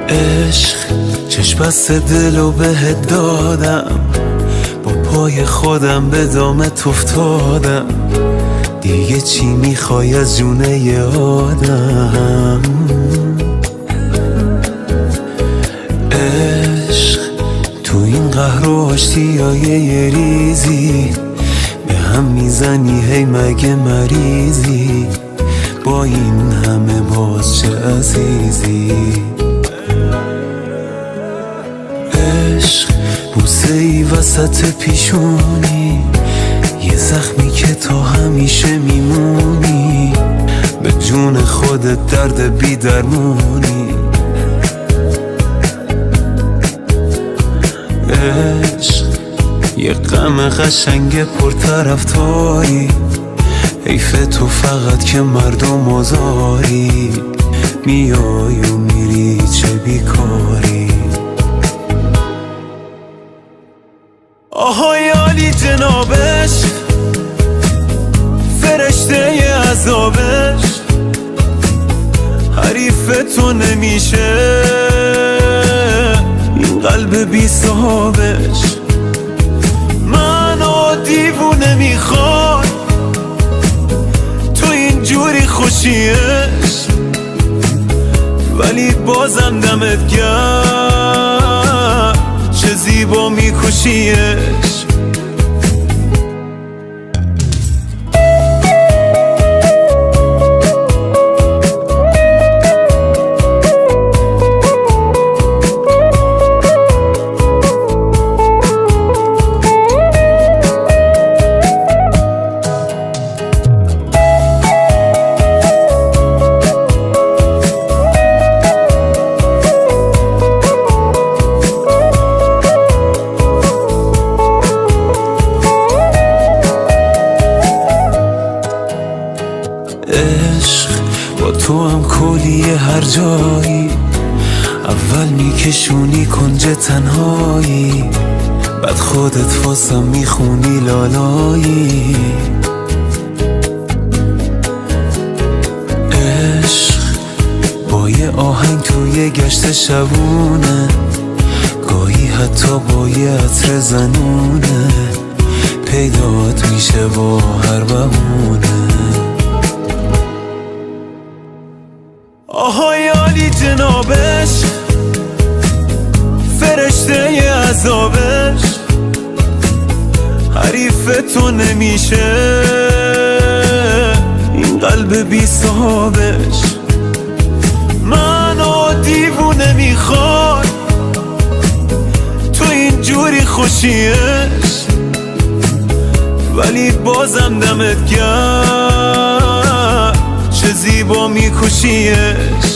عشق چشم بست دلو بهت دادم، با پای خودم به دامت افتادم، دیگه چی میخوای از جونه ی آدم؟ عشق تو این قهر و آشتیای یه ریزی به هم میزنی، هی مگه مریضی؟ با این همه باز چه عزیزی؟ عشق بوسه ای وسط پیشونی، یه زخمی که تا همیشه میمونی، به جون خودت درد بی درمونی. عشق یه غم قشنگ پرطرفداری، حیف تو فقط که مردم آزاری، میای و میری چه بیکاری. آهای عالی جنابش، فرشته ی عذابش، حریف تو نمیشه این قلب بی صاحبش. منو دیوونه میخواد تو اینجوری خوشیش، ولی بازم دمت گرم چه زیبا میکشیش. عشق با تو هم کلیه هر جایی، اول میکشونی کنج تنهایی، بعد خودت واسم میخونی لالایی. عشق با یه آهنگ توی گشت شبونه، گاهی حتی با یه عطر زنونه، پیدات میشه با هر بهونه. آهای عالی جنابش، فرشته ی عذابش، حریف تو نمیشه این قلب بی صاحبش. منو دیوونه میخواد تو اینجوری خوشیش، ولی بازم دمت گرم چه زیبا میکشیش.